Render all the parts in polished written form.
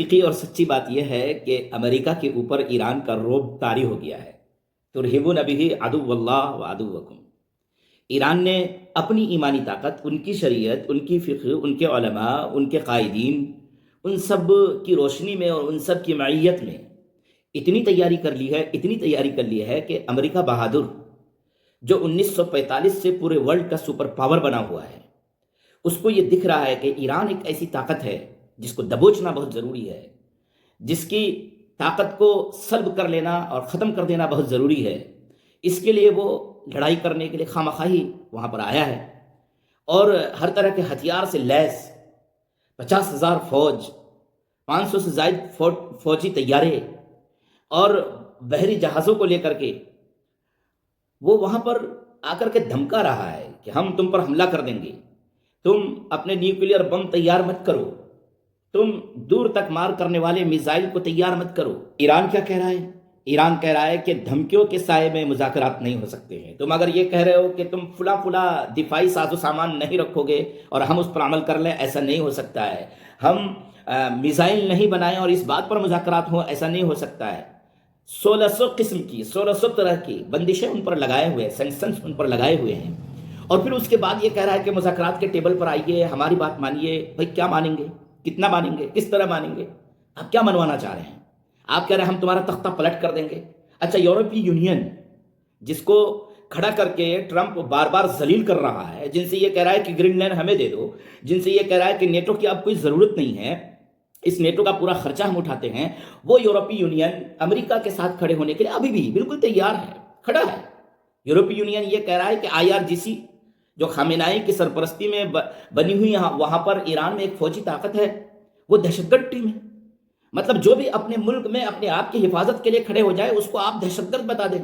حقیقی اور سچی بات یہ ہے کہ امریکہ کے اوپر ایران کا رعب طاری ہو گیا ہے۔ ترہبون بہ عدو اللہ و عدوکم۔ ایران نے اپنی ایمانی طاقت، ان کی شریعت، ان کی فقہ، ان کے علماء، ان کے قائدین، ان سب کی روشنی میں اور ان سب کی معیت میں اتنی تیاری کر لی ہے کہ امریکہ بہادر، جو 1945 سے پورے ورلڈ کا سپر پاور بنا ہوا ہے، اس کو یہ دکھ رہا ہے کہ ایران ایک ایسی طاقت ہے جس کو دبوچنا بہت ضروری ہے، جس کی طاقت کو سلب کر لینا اور ختم کر دینا بہت ضروری ہے۔ اس کے لیے وہ لڑائی کرنے کے لیے خواہ وہاں پر آیا ہے، اور ہر طرح کے ہتھیار سے لیس 50,000 فوج، 500 سے زائد فوجی طیارے اور بحری جہازوں کو لے کر کے وہ وہاں پر آ کر کے دھمکا رہا ہے کہ ہم تم پر حملہ کر دیں گے، تم اپنے نیوکلیئر بم تیار مت کرو، تم دور تک مار کرنے والے میزائل کو تیار مت کرو۔ ایران کیا کہہ رہا ہے؟ ایران کہہ رہا ہے کہ دھمکیوں کے سائے میں مذاکرات نہیں ہو سکتے ہیں۔ تم اگر یہ کہہ رہے ہو کہ تم فلاں دفاعی ساز و سامان نہیں رکھو گے اور ہم اس پر عمل کر لیں، ایسا نہیں ہو سکتا ہے۔ ہم میزائل نہیں بنائیں اور اس بات پر مذاکرات ہوں، ایسا نہیں ہو سکتا ہے۔ 1600 قسم کی، 1600 طرح کی بندشیں ان پر لگائے ہوئے ہیں، سینکشنز ان پر لگائے ہوئے ہیں، اور پھر اس کے بعد یہ کہہ رہا ہے کہ مذاکرات کے ٹیبل پر آئیے، ہماری بات مانیے۔ بھائی کیا مانیں گے؟ کتنا مانیں گے؟ کس طرح مانیں گے؟ آپ کیا منوانا چاہ رہے ہیں؟ آپ کہہ رہے ہیں ہم تمہارا تختہ پلٹ کر دیں گے۔ اچھا، یورپی یونین جس کو کھڑا کر کے ٹرمپ بار بار ذلیل کر رہا ہے، جن سے یہ کہہ رہا ہے کہ گرین لینڈ ہمیں دے دو، جن سے یہ کہہ رہا ہے کہ نیٹو کی اب کوئی ضرورت نہیں ہے، اس نیٹو کا پورا خرچہ ہم اٹھاتے ہیں، وہ یورپی یونین امریکہ کے ساتھ کھڑے ہونے کے لیے ابھی بھی بالکل تیار ہے، کھڑا ہے۔ یورپی یونین یہ کہہ رہا ہے کہ IRGC جو خامنائی کی سرپرستی میں بنی ہوئی وہاں پر ایران میں ایک فوجی طاقت ہے، وہ دہشت گرد ٹیم ہے۔ مطلب جو بھی اپنے ملک میں اپنے آپ کی حفاظت کے لیے کھڑے ہو جائے، اس کو آپ دہشت گرد بتا دیں،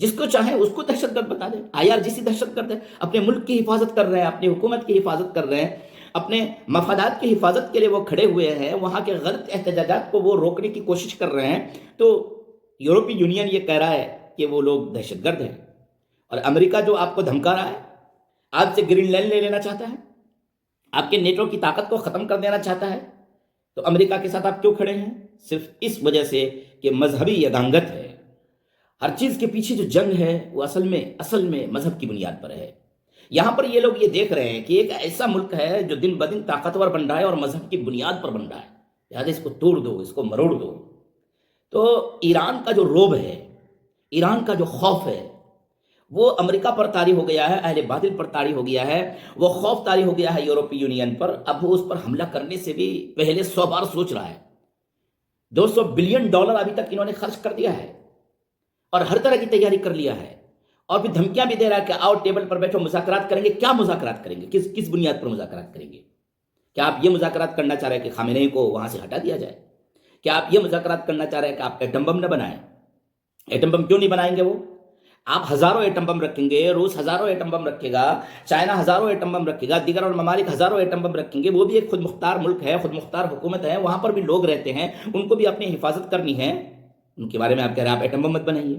جس کو چاہیں اس کو دہشت گرد بتا دیں۔ IRGC دہشت گرد ہے، اپنے ملک کی حفاظت کر رہے ہیں، اپنی حکومت کی حفاظت کر رہے ہیں، اپنے مفادات کی حفاظت کے لیے وہ کھڑے ہوئے ہیں، وہاں کے غلط احتجاجات کو وہ روکنے کی کوشش کر رہے ہیں۔ تو یورپی یونین یہ کہہ رہا ہے کہ وہ لوگ دہشت گرد ہیں، اور امریکہ جو آپ کو دھمکا رہا ہے، آپ سے گرین لینڈ لے لینا چاہتا ہے، آپ کے نیٹو کی طاقت کو ختم کر دینا چاہتا ہے، تو امریکہ کے ساتھ آپ کیوں کھڑے ہیں؟ صرف اس وجہ سے کہ مذہبی یگانگت ہے۔ ہر چیز کے پیچھے جو جنگ ہے وہ اصل میں مذہب کی بنیاد پر ہے۔ یہاں پر یہ لوگ یہ دیکھ رہے ہیں کہ ایک ایسا ملک ہے جو دن بدن طاقتور بن رہا ہے اور مذہب کی بنیاد پر بن رہا ہے، لہٰذا اس کو توڑ دو، اس کو مروڑ دو۔ تو ایران کا جو رعب ہے، ایران کا جو خوف ہے، وہ امریکہ پر طاری ہو گیا ہے، اہل باطل پر طاری ہو گیا ہے، وہ خوف طاری ہو گیا ہے یورپی یونین پر۔ اب وہ اس پر حملہ کرنے سے بھی پہلے 100 بار سوچ رہا ہے۔ $200 بلین ابھی تک انہوں نے خرچ کر دیا ہے اور ہر طرح کی تیاری کر لیا ہے، اور پھر دھمکیاں بھی دے رہا ہے کہ آؤ ٹیبل پر بیٹھو، مذاکرات کریں گے۔ کیا مذاکرات کریں گے؟ کس بنیاد پر مذاکرات کریں گے؟ کیا آپ یہ مذاکرات کرنا چاہ رہے ہیں کہ خامنئی کو وہاں سے ہٹا دیا جائے؟ کیا آپ یہ مذاکرات کرنا چاہ رہے ہیں کہ آپ ایٹم بم نہ بنائیں؟ ایٹم بم کیوں نہیں بنائیں گے؟ وہ آپ ہزاروں ایٹم بم رکھیں گے، روس ہزاروں ایٹم بم رکھے گا، چائنا ہزاروں ایٹم بم رکھے گا، دیگر اور ممالک ہزاروں ایٹم بم رکھیں گے۔ وہ بھی ایک خود مختار ملک ہے، خود مختار حکومت ہے، وہاں پر بھی لوگ رہتے ہیں، ان کو بھی اپنی حفاظت کرنی ہے۔ ان کے بارے میں آپ کہہ رہے ہیں آپ ایٹم بم مت بنائیے۔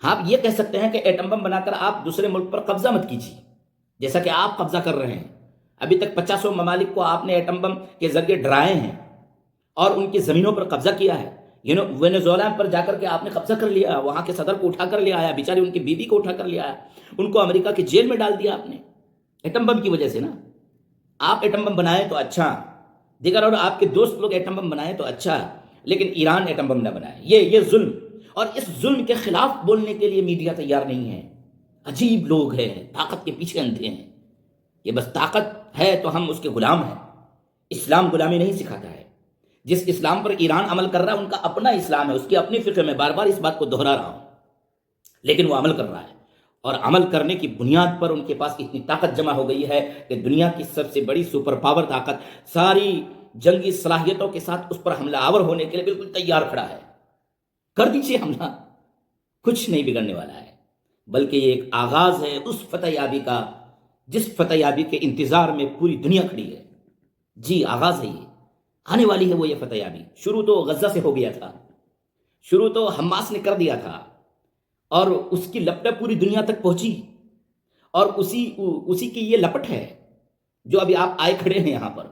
ہاں، آپ یہ کہہ سکتے ہیں کہ ایٹم بم بنا کر آپ دوسرے ملک پر قبضہ مت کیجیے، جیسا کہ آپ قبضہ کر رہے ہیں۔ ابھی تک 50 ممالک کو آپ نے ایٹم بم کے ذریعے ڈرائے ہیں اور ان کی زمینوں پر قبضہ کیا ہے۔ وینزویلا پر جا کر کے آپ نے قبضہ کر لیا، وہاں کے صدر کو اٹھا کر لے آیا، بیچاری ان کی بیوی کو اٹھا کر لے آیا، ان کو امریکہ کی جیل میں ڈال دیا آپ نے، ایٹم بم کی وجہ سے نا۔ آپ ایٹم بم بنائیں تو اچھا، دیگر اور آپ کے دوست لوگ ایٹم بم بنائیں تو اچھا، لیکن ایران ایٹم بم نہ بنائے۔ یہ ظلم، اور اس ظلم کے خلاف بولنے کے لیے میڈیا تیار نہیں ہے۔ عجیب لوگ ہیں، طاقت کے پیچھے اندھے ہیں، یہ بس طاقت ہے تو ہم اس کے غلام ہیں۔ اسلام غلامی نہیں سکھاتا ہے۔ جس اسلام پر ایران عمل کر رہا ہے ان کا اپنا اسلام ہے، اس کی اپنی فقہ میں بار بار اس بات کو دہرا رہا ہوں، لیکن وہ عمل کر رہا ہے، اور عمل کرنے کی بنیاد پر ان کے پاس اتنی طاقت جمع ہو گئی ہے کہ دنیا کی سب سے بڑی سپر پاور طاقت ساری جنگی صلاحیتوں کے ساتھ اس پر حملہ آور ہونے کے لیے بالکل تیار کھڑا ہے۔ کر دیجیے حملہ، کچھ نہیں بگڑنے والا ہے، بلکہ یہ ایک آغاز ہے اس فتح یابی کا جس فتح یابی کے انتظار میں پوری دنیا کھڑی ہے۔ جی، آغاز ہے، یہ آنے والی ہے وہ یہ فتح یابی۔ شروع تو غزہ سے ہو گیا تھا، شروع تو حماس نے کر دیا تھا، اور اس کی لپٹیں پوری دنیا تک پہنچی، اور اسی کی یہ لپٹ ہے جو ابھی آپ آئے کھڑے ہیں یہاں پر۔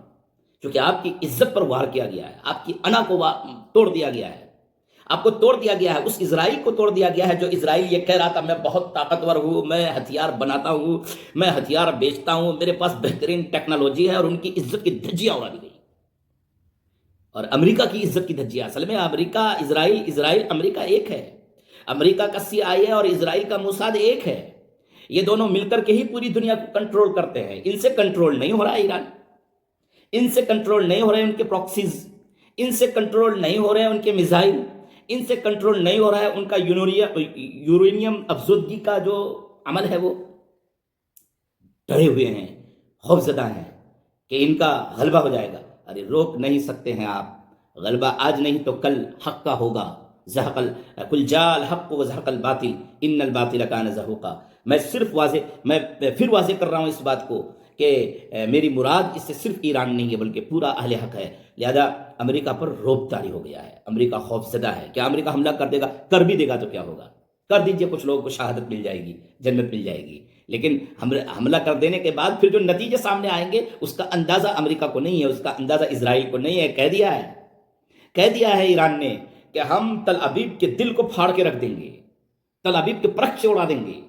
چونکہ آپ کی عزت پر وار کیا گیا ہے، آپ کی انا کو توڑ دیا گیا ہے، آپ کو توڑ دیا گیا ہے، اس اسرائیل کو توڑ دیا گیا ہے جو اسرائیل یہ کہہ رہا تھا میں بہت طاقتور ہوں، میں ہتھیار بناتا ہوں، میں ہتھیار بیچتا ہوں، میرے پاس بہترین ٹیکنالوجی ہے، اور ان کی عزت کی دھجیاں اڑا دی گئی۔ اور امریکہ کی عزت کی دھجیاں، اصل میں امریکہ اسرائیل امریکہ ایک ہے، امریکہ کا CIA اور اسرائیل کا موساد ایک ہے، یہ دونوں مل کر کے ہی پوری دنیا کو کنٹرول کرتے ہیں۔ ان سے کنٹرول نہیں ہو رہا ہے ایران، ان سے کنٹرول نہیں ہو رہے ہیں ان کے پراکسیز، ان سے کنٹرول نہیں ہو رہے ہیں ان کے میزائل، ان سے کنٹرول نہیں ہو رہا ہے ان کا یورینیم افزودگی کا جو عمل ہے۔ وہ ڈرے ہوئے ہیں، خوفزدہ ہیں کہ ان کا غلبہ ہو جائے گا۔ ارے روک نہیں سکتے ہیں آپ، غلبہ آج نہیں تو کل حق کا ہوگا۔ قل جاء الحق وزهق الباطل ان الباطل كان زهوقا۔ میں پھر واضح کر رہا ہوں اس بات کو کہ میری مراد اس سے صرف ایران نہیں ہے بلکہ پورا اہل حق ہے، لہذا امریکہ پر رعب طاری ہو گیا ہے، امریکہ خوف زدہ ہے۔ کیا امریکہ حملہ کر دے گا؟ کر بھی دے گا تو کیا ہوگا؟ کر دیجئے، کچھ لوگوں کو شہادت مل جائے گی، جنت مل جائے گی، لیکن حملہ کر دینے کے بعد پھر جو نتیجے سامنے آئیں گے اس کا اندازہ امریکہ کو نہیں ہے، اس کا اندازہ اسرائیل کو نہیں ہے۔ کہہ دیا ہے ایران نے کہ ہم تل ابیب کے دل کو پھاڑ کے رکھ دیں گے، تل ابیب کے پرکھ سے اڑا دیں گے،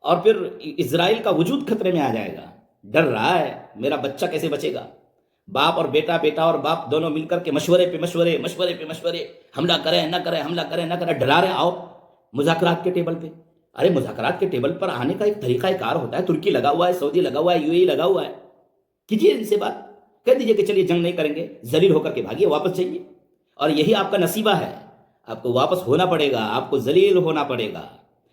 اور پھر اسرائیل کا وجود خطرے میں آ جائے گا۔ ڈر رہا ہے میرا بچہ کیسے بچے گا؟ باپ اور بیٹا، بیٹا اور باپ دونوں مل کر کے مشورے پہ مشورے، حملہ کریں نہ کریں، حملہ کریں نہ کریں، ڈرا رہے آؤ مذاکرات کے ٹیبل پہ۔ ارے مذاکرات کے ٹیبل پر آنے کا ایک طریقہ کار ہوتا ہے، ترکی لگا ہوا ہے، سعودی لگا ہوا ہے، UAE لگا ہوا ہے، کیجیے ان سے بات، کہہ دیجئے کہ چلیے جنگ نہیں کریں گے، ذلیل ہو کر کے بھاگیے، واپس جائیے، اور یہی آپ کا نصیبہ ہے، آپ کو واپس ہونا پڑے گا، آپ کو ذلیل ہونا پڑے گا،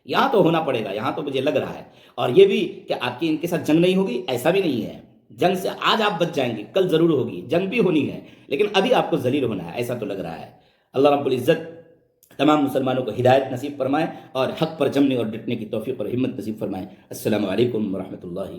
یہاں تو ہونا پڑے گا، یہاں تو مجھے لگ رہا ہے۔ اور یہ بھی کہ آپ کی ان کے ساتھ جنگ نہیں ہوگی، ایسا بھی نہیں ہے، جنگ سے آج آپ بچ جائیں گے، کل ضرور ہوگی، جنگ بھی ہونی ہے، لیکن ابھی آپ کو ذلیل ہونا ہے، ایسا تو لگ رہا ہے۔ اللہ رب العزت تمام مسلمانوں کو ہدایت نصیب فرمائے اور حق پر جمنے اور ڈٹنے کی توفیق اور ہمت نصیب فرمائے۔ السلام علیکم ورحمۃ اللہ۔